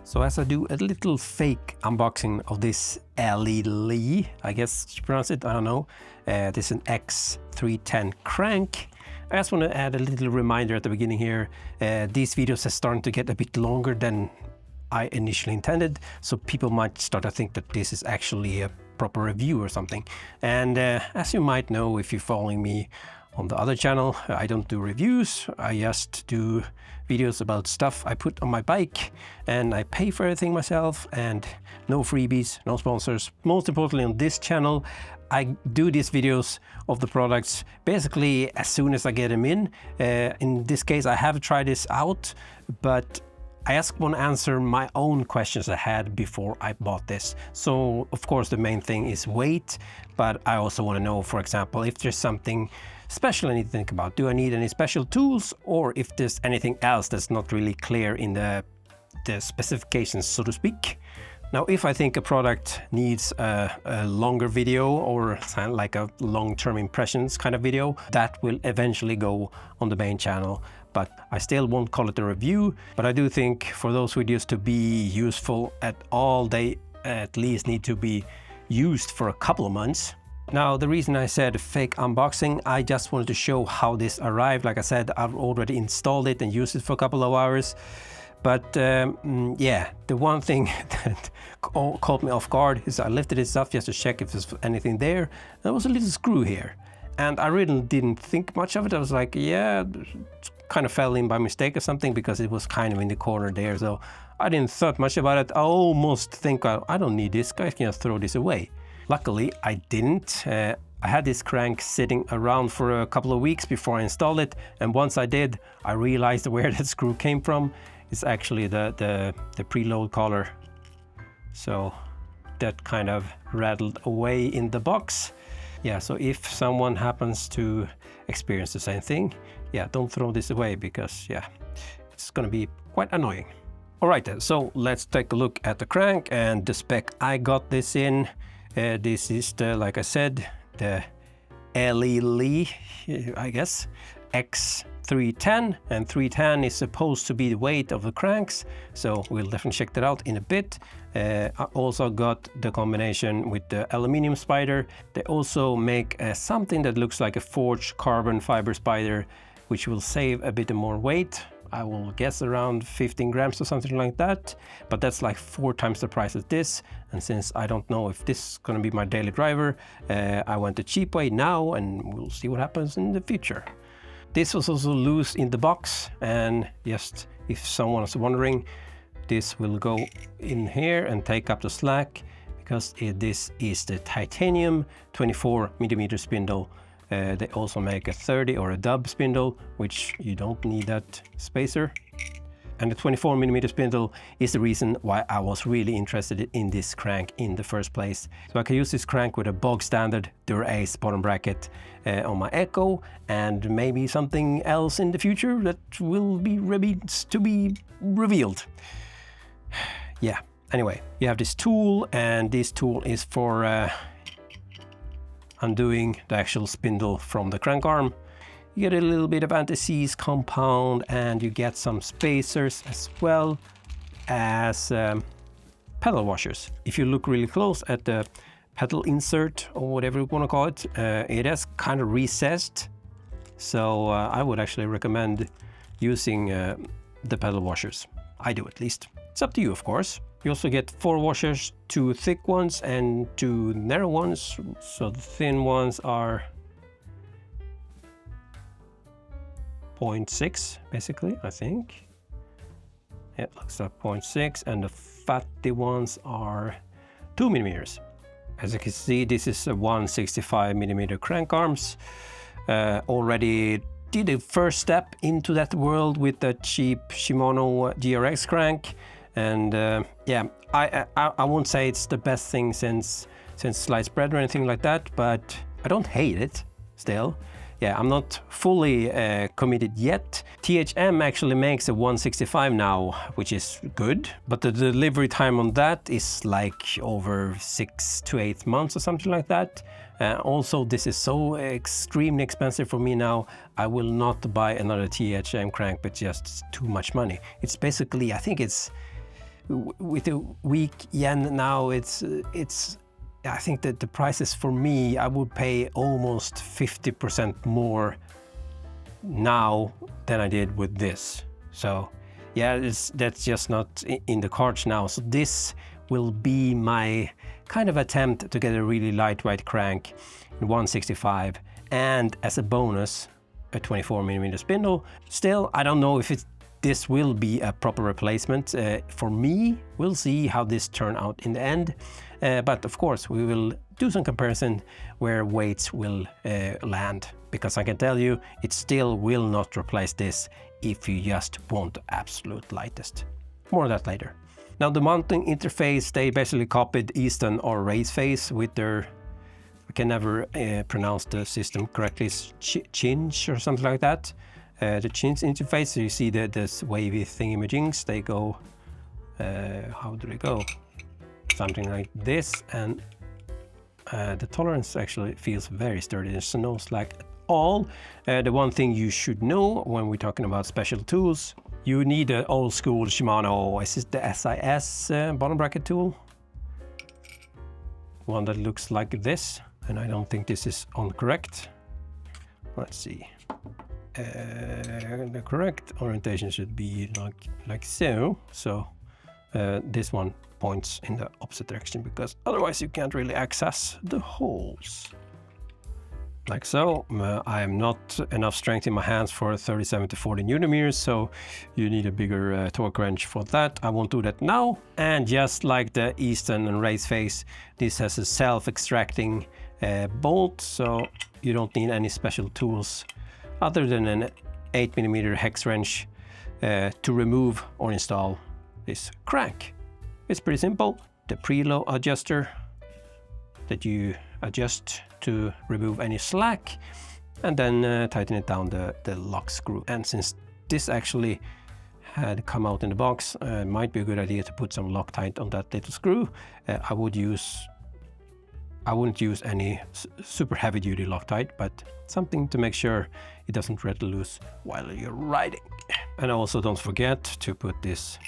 So as I do a little fake unboxing of this Elilee, I guess you pronounce it, I don't know. This is an X310 crank. I just want to add a little reminder at the beginning here. These videos are starting to get a bit longer than I initially intended, so people might start to think that this is actually a proper review or something. And as you might know, if you're following me on the other channel, I don't do reviews. I just do videos about stuff I put on my bike, and I pay for everything myself, and no freebies, no sponsors. Most importantly, on this channel, I do these videos of the products basically as soon as I get them in. In this case, I have tried this out, but I just want to answer my own questions I had before I bought this. So of course the main thing is weight, but I also want to know, for example, if there's something special I need to think about. Do I need any special tools, or if there's anything else that's not really clear in the specifications, so to speak. Now, if I think a product needs a longer video, or like a long-term impressions kind of video, that will eventually go on the main channel. But I still won't call it a review. But I do think for those videos to be useful at all, they at least need to be used for a couple of months. Now, the reason I said fake unboxing, I just wanted to show how this arrived. Like I said, I've already installed it and used it for a couple of hours. But yeah, the one thing that caught me off guard is I lifted this up just to check if there's anything there. There was a little screw here, and I really didn't think much of it. I was like, yeah, it kind of fell in by mistake or something, because it was kind of in the corner there. So I didn't thought much about it. I almost think I don't need this. I can just throw this away. Luckily, I didn't. I had this crank sitting around for a couple of weeks before I installed it, and once I did, I realized where that screw came from. It's actually the preload collar. So that kind of rattled away in the box. Yeah, so if someone happens to experience the same thing, yeah, don't throw this away, because yeah, it's gonna be quite annoying. All right then, so let's take a look at the crank and the spec I got this in. This is the, like I said, the Elilee, I guess, X310, and 310 is supposed to be the weight of the cranks, so we'll definitely check that out in a bit. I also got the combination with the aluminum spider. They also make something that looks like a forged carbon fiber spider, which will save a bit more weight. I will guess around 15 grams or something like that, but that's like 4 times the price of this. And since I don't know if this is going to be my daily driver, I went the cheap way now, and we'll see what happens in the future. This was also loose in the box, and just if someone is wondering, this will go in here and take up the slack, because this is the titanium 24mm spindle. They also make a 30 or a dub spindle, which you don't need that spacer. And the 24mm spindle is the reason why I was really interested in this crank in the first place. So I can use this crank with a bog standard Dura-Ace bottom bracket on my Echo, and maybe something else in the future that will be to be revealed. Yeah, anyway, you have this tool, and this tool is for undoing the actual spindle from the crank arm. You get a little bit of anti-seize compound, and you get some spacers as well as pedal washers. If you look really close at the pedal insert, or whatever you want to call it, it is kind of recessed. So I would actually recommend using the pedal washers. I do, at least. It's up to you, of course. You also get 4 washers, 2 thick ones and 2 narrow ones. So the thin ones are 0.6, basically, I think. Yeah, it looks like 0.6, and the fatty ones are 2mm. As you can see, this is a 165mm crank arms. Already did the first step into that world with the cheap Shimano GRX crank. And yeah, I won't say it's the best thing since sliced bread or anything like that, but I don't hate it still. Yeah, I'm not fully committed yet. THM actually makes a 165 now, which is good, but the delivery time on that is like over 6 to 8 months or something like that. Also, this is so extremely expensive for me now. I will not buy another THM crank with just too much money. It's basically, I think it's with the weak yen now, it's I think that the prices for me, I would pay almost 50% more now than I did with this. So yeah, that's just not in the cards now. So this will be my kind of attempt to get a really lightweight crank in 165, and as a bonus, a 24mm spindle. Still, I don't know if this will be a proper replacement. For me, we'll see how this turn out in the end. But of course, we will do some comparison where weights will land, because I can tell you, it still will not replace this if you just want the absolute lightest. More of that later. Now the mounting interface, they basically copied Easton or Raceface with their, I can never pronounce the system correctly, it's Chinch or something like that. The Chinch interface, so you see this wavy thingamajings, they go, how do they go? Something like this, and the tolerance actually feels very sturdy. There's no slack at all. The one thing you should know when we're talking about special tools, you need an old school Shimano, is it the SIS bottom bracket tool? One that looks like this, and I don't think this is on correct. Let's see. The correct orientation should be like so. So this one points in the opposite direction, because otherwise you can't really access the holes. Like so. I am not enough strength in my hands for 37 to 40 Newton meters, so you need a bigger torque wrench for that. I won't do that now. And just like the Easton and Raceface, this has a self-extracting bolt, so you don't need any special tools other than an 8mm hex wrench to remove or install this crank. It's pretty simple. The preload adjuster that you adjust to remove any slack, and then tighten it down the lock screw. And since this actually had come out in the box, it might be a good idea to put some Loctite on that little screw. I wouldn't use any super heavy duty Loctite, but something to make sure it doesn't rattle loose while you're riding. And also don't forget to put this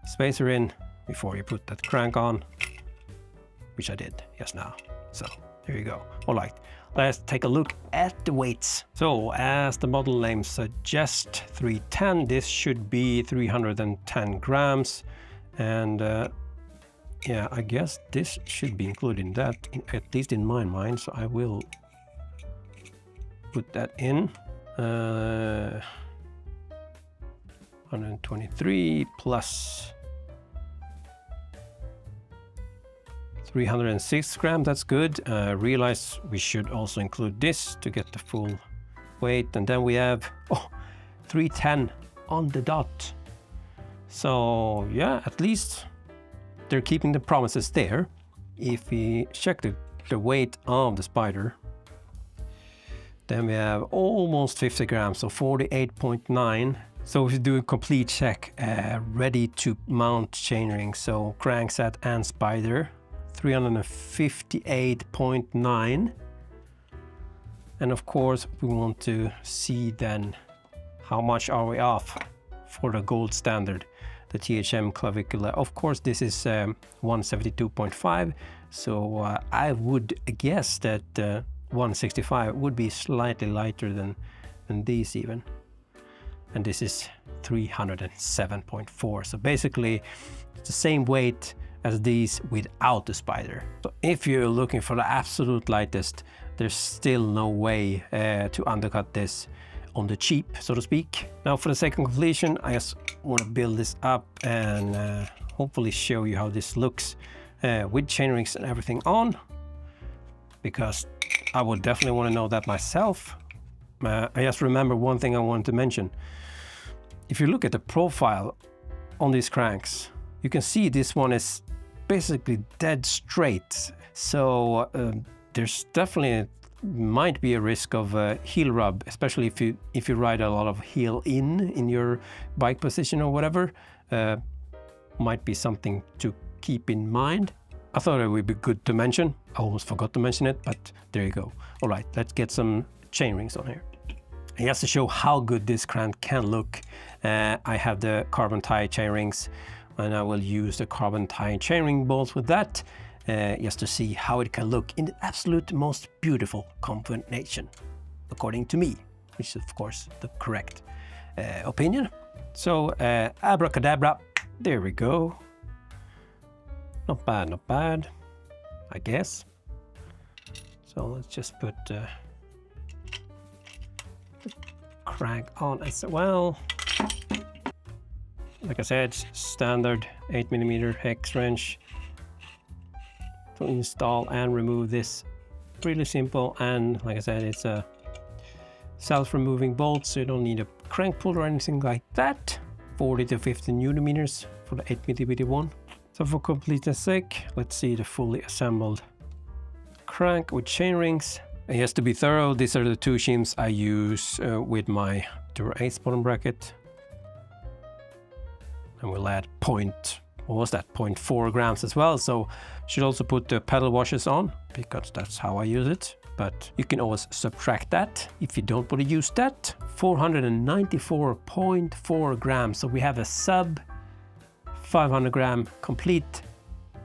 spacer in before you put that crank on, which I did just now. So there you go. All right, let's take a look at the weights. So as the model name suggests, 310, this should be 310 grams. And yeah, I guess this should be included in that, at least in my mind. So I will put that in. 123 plus 306 grams, that's good. Realize we should also include this to get the full weight. And then we have 310 on the dot. So yeah, at least they're keeping the promises there. If we check the weight of the Spider, then we have almost 50 grams, so 48.9. So if you do a complete check, ready to mount chainring, so crankset and Spider, 358.9. And of course we want to see then how much are we off for the gold standard, the THM Clavicula. Of course this is 172.5, so I would guess that 165 would be slightly lighter than these even. And this is 307.4, so basically it's the same weight as these without the Spider. So if you're looking for the absolute lightest, there's still no way to undercut this on the cheap, so to speak. Now for the sake of completion, I just want to build this up and hopefully show you how this looks with chainrings and everything on, because I would definitely want to know that myself. I just remember one thing I wanted to mention. If you look at the profile on these cranks, you can see this one is basically dead straight. So there's definitely might be a risk of heel rub, especially if you ride a lot of heel in your bike position or whatever. Might be something to keep in mind. I thought it would be good to mention. I almost forgot to mention it, but there you go. All right, let's get some chain rings on here. And just to show how good this crank can look, I have the carbon tie chain rings and I will use the carbon tie chainring bolts with that, just to see how it can look in the absolute most beautiful combination, according to me, which is of course the correct opinion. So abracadabra, there we go. Not bad, not bad, I guess. So let's just put the crank on as well. Like I said, standard 8mm hex wrench to install and remove this. Really simple, and like I said, it's a self-removing bolt, so you don't need a crank pull or anything like that. 40 to 50 Nm for the 8mm one. So for completeness sake, let's see the fully assembled crank with chain rings. And just to be thorough, these are the two shims I use with my Dura Ace bottom bracket. And we'll add 0.4 grams as well. So should also put the pedal washers on, because that's how I use it. But you can always subtract that if you don't want to use that. 494.4 grams. So we have a sub 500 gram complete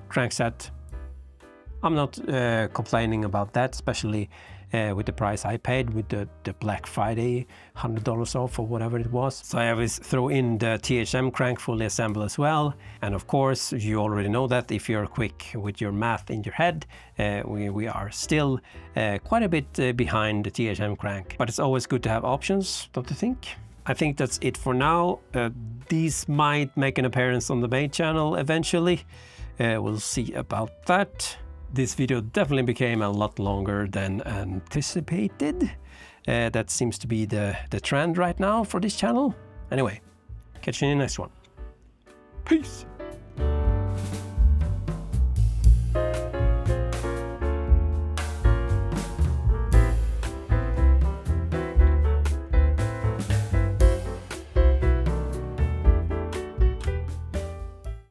crankset. I'm not complaining about that, especially with the price I paid with the Black Friday $100 off or whatever it was. So I always throw in the THM crank fully assembled as well. And of course, you already know that if you're quick with your math in your head, we are still quite a bit behind the THM crank. But it's always good to have options, don't you think? I think that's it for now. These might make an appearance on the main channel eventually. We'll see about that. This video definitely became a lot longer than anticipated. That seems to be the trend right now for this channel. Anyway, catch you in the next one. Peace!